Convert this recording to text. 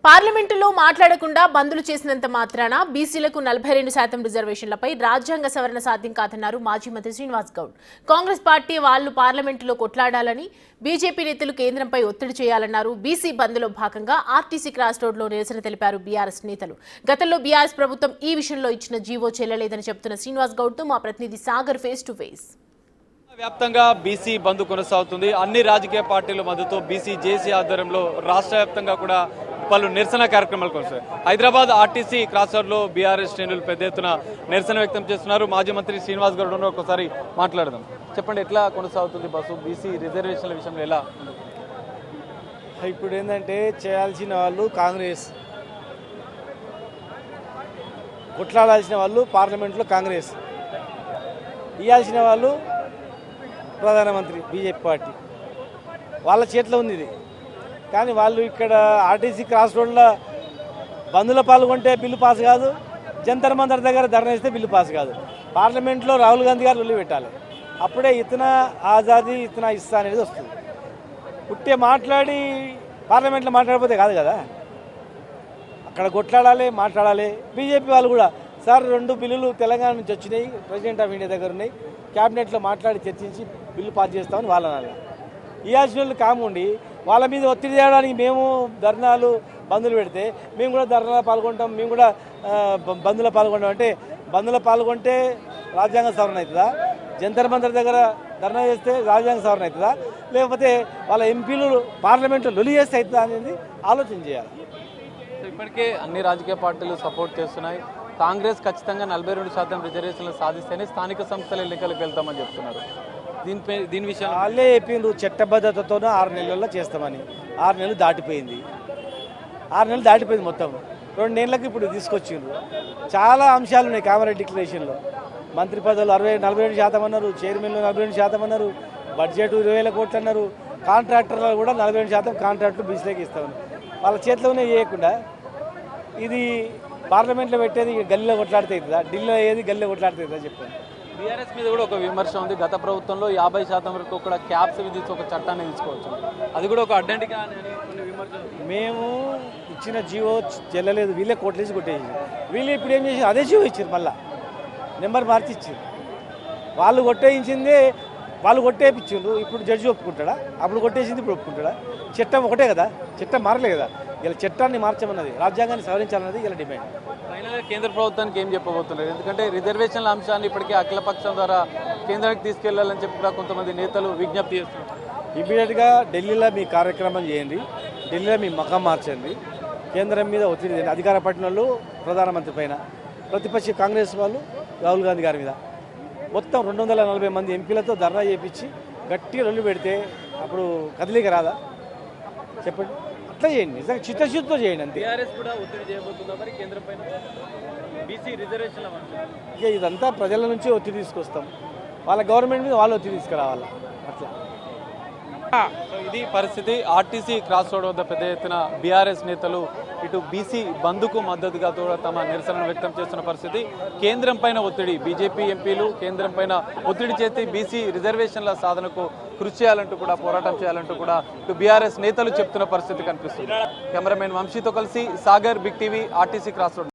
పార్లమెంటులో మాట్లాడకుండా బందులు చేసినంత మాత్రాన బీసీలకు 42% రిజర్వేషన్లపై రాజ్యాంగ సవరణ సాధ్యం కాదన్నారు మాజీ మంత్రి శ్రీనివాస్ గౌడ్. కాంగ్రెస్ పార్టీ వాళ్లు పార్లమెంటులో కొట్లాడాలని బీజేపీ నేతలు కేంద్రంపై ఒత్తిడి చేయాలన్నారు. బీసీ బంద్లో భాగంగా ఆర్టీసీ క్రాస్ రోడ్లో నిరసన తెలిపారు బీఆర్ఎస్ నేతలు. గతంలో బీఆర్ఎస్ ప్రభుత్వం ఈ విషయంలో ఇచ్చిన జీవో చెల్లలేదని చెబుతున్న శ్రీనివాస్ గౌడ్తో మా ప్రతినిధి సాగర్ ఫేస్ టు ఫేస్. వ్యాప్తంగా బీసీ బంద్ కొనసాగుతుంది. అన్ని రాజకీయ పార్టీల మద్దతు బీసీ జేసీ ఆధ్వర్యంలో రాష్ట్ర వ్యాప్తంగా కూడా పలు నిరసన కార్యక్రమాలు కొనసాగాయి. హైదరాబాద్ ఆర్టీసీ క్రాస్ రోడ్లో బీఆర్ఎస్ శ్రేణులు పెద్ద ఎత్తున నిరసన వ్యక్తం చేస్తున్నారు. మాజీ మంత్రి శ్రీనివాస్ గౌడ్ ఒకసారి మాట్లాడదాం. చెప్పండి, ఎట్లా కొనసాగుతుంది బస్సు బీసీ రిజర్వేషన్ల విషయంలో ఎలా? ఇప్పుడు ఏంటంటే చేయాల్సిన వాళ్ళు కాంగ్రెస్, కొట్లాడాల్సిన వాళ్ళు పార్లమెంట్లో కాంగ్రెస్, ఇవ్వాల్సిన వాళ్ళు ప్రధానమంత్రి బీజేపీ పార్టీ. వాళ్ళ చేతిలో ఉంది ఇది. కానీ వాళ్ళు ఇక్కడ ఆర్టీసీ క్రాస్ రోడ్లో బంద్లో పాల్గొంటే బిల్లు పాస్ కాదు, జంతర్ మంతర్ దగ్గర ధర్నా ఇస్తే బిల్లు పాస్ కాదు. పార్లమెంట్లో రాహుల్ గాంధీ గారు ఉల్లి పెట్టాలి. అప్పుడే ఇతనా ఆజాదీ ఇతనా ఇస్తా అనేది వస్తుంది. పుట్టే మాట్లాడి పార్లమెంట్లో మాట్లాడకపోతే కాదు కదా, అక్కడ కొట్లాడాలి, మాట్లాడాలి. బీజేపీ వాళ్ళు కూడా సార్ 2 బిల్లులు తెలంగాణ నుంచి వచ్చినాయి, ప్రెసిడెంట్ ఆఫ్ ఇండియా దగ్గర ఉన్నాయి, క్యాబినెట్లో మాట్లాడి చర్చించి బిల్లు పాస్ చేస్తామని వాళ్ళని ఇయాల్సిన వాళ్ళు కాముండి వాళ్ళ మీద ఒత్తిడి చేయడానికి మేము ధర్నాలు బంద్లు పెడితే మేము కూడా ధర్నాలో పాల్గొంటాం, మేము కూడా బంద్లో పాల్గొంటాం. అంటే బంద్లో పాల్గొంటే రాజ్యాంగ సవరణ అవుతుందా? జంతర్ మంతర్ దగ్గర ధర్నా చేస్తే రాజ్యాంగ సవరణ అవుతుందా? లేకపోతే వాళ్ళ ఎంపీలు పార్లమెంట్లో లొలి చేస్తే అవుతుందా అనేది ఆలోచన చేయాలి. ఇప్పటికే అన్ని రాజకీయ పార్టీలు సపోర్ట్ చేస్తున్నాయి. కాంగ్రెస్ ఖచ్చితంగా 42% రిజర్వేషన్లు సాధిస్తేనే స్థానిక సంస్థల ఎన్నికలకు వెళ్తామని చెప్తున్నారు. దీని విషయం వాళ్ళే చెప్పిండ్రు చట్టబద్ధతతోనే 6 నెలల్లో చేస్తామని. 6 నెలలు దాటిపోయింది. 6 నెలలు దాటిపోయింది మొత్తం. 2 నెలలకు ఇప్పుడు తీసుకొచ్చిండ్రు. చాలా అంశాలు ఉన్నాయి కామారెడ్డి డిక్లరేషన్లో. మంత్రి పదవులు 42% అన్నారు, చైర్మన్లు 42% అన్నారు, బడ్జెట్ 20,000 కోట్లు అన్నారు, కాంట్రాక్టర్లు కూడా 42% కాంట్రాక్టులు బీసీలోకి ఇస్తామని. వాళ్ళ చేతిలోనే చేయకుండా ఇది పార్లమెంట్లో పెట్టేది గల్లీలో కొట్లాడితే అవుతుందా? ఢిల్లీలో అయ్యేది గల్లీలో కొట్లాడితే అవుతుందా చెప్పండి. బీఆర్ఎస్ మీద కూడా ఒక విమర్శ ఉంది. గత ప్రభుత్వంలో 50% వరకు కూడా క్యాప్స్ విధించి ఒక చట్టాన్ని తీసుకోవచ్చు, అది కూడా ఒక అడ్డంటిగా అని కొన్ని విమర్శలు. మేము ఇచ్చిన జీవో చెల్లలేదు, వీళ్ళే కోట్లేసి కొట్టేసి వీళ్ళు ఇప్పుడు ఏం చేసి అదే జీవో ఇచ్చారు, మళ్ళీ నెంబర్ మార్చి ఇచ్చారు. వాళ్ళు కొట్టేయించింది వాళ్ళు కొట్టేపించిండ్రు. ఇప్పుడు జడ్జి ఒప్పుకుంటాడా? అప్పుడు కొట్టేసింది ఇప్పుడు ఒప్పుకుంటాడా? చట్టం ఒకటే కదా, చట్టం మారలే కదా. ఇలా చట్టాన్ని మార్చమన్నది, రాజ్యాంగాన్ని సవరించాలన్నది ఇలా డిమాండ్. ఫైనల్గా కేంద్ర ప్రభుత్వానికి ఏం చెప్పబోతున్నారు? ఎందుకంటే రిజర్వేషన్ల అంశాన్ని ఇప్పటికే అఖిలపక్షం ద్వారా కేంద్రానికి తీసుకెళ్లాలని చెప్పి కూడా కొంతమంది నేతలు విజ్ఞప్తి చేస్తున్నారు. ఇమీడియట్గా ఢిల్లీలో మీ కార్యక్రమం చేయండి, ఢిల్లీలో మీ మకం మార్చండి, కేంద్రం మీద ఒత్తిడి చేయండి. అధికార పట్టిన వాళ్ళు ప్రధానమంత్రి పైన, ప్రతిపక్ష కాంగ్రెస్ వాళ్ళు రాహుల్ గాంధీ గారి మీద, మొత్తం 240 మంది ఎంపీలతో ధర్నా చేయించి గట్టిగా రొల్లు పెడితే అప్పుడు కదలిక రాదా చెప్పండి? అట్లా చేయండి, నిజంగా చిత్తశుద్ధితో చేయండి అంతే. టీఆర్ఎస్ కూడా ఒత్తిడి చేయబోతుందా మరి కేంద్రం పైన బీసీ రిజర్వేషన్ల? ఇక ఇదంతా ప్రజల నుంచి ఒత్తిడి తీసుకొస్తాం, వాళ్ళ గవర్నమెంట్ మీద వాళ్ళు ఒత్తిడి తీసుకురావాలి అట్లా. ఇది పరిస్థితి. ఆర్టీసీ క్రాస్ రోడ్ వద్ద పెద్ద ఎత్తున బీఆర్ఎస్ నేతలు ఇటు బీసీ బంద్కు మద్దతుగా కూడా తమ నిరసనను వ్యక్తం చేస్తున్న పరిస్థితి. కేంద్రం పైన ఒత్తిడి, బీజేపీ ఎంపీలు కేంద్రం పైన ఒత్తిడి చేసి బీసీ రిజర్వేషన్ల సాధనకు కృషి చేయాలంటూ కూడా, పోరాటం చేయాలంటూ కూడా ఇటు బీఆర్ఎస్ నేతలు చెప్తున్న పరిస్థితి కనిపిస్తుంది. కెమెరామెన్ వంశీతో కలిసి Sagar, Big TV, RTC cross road.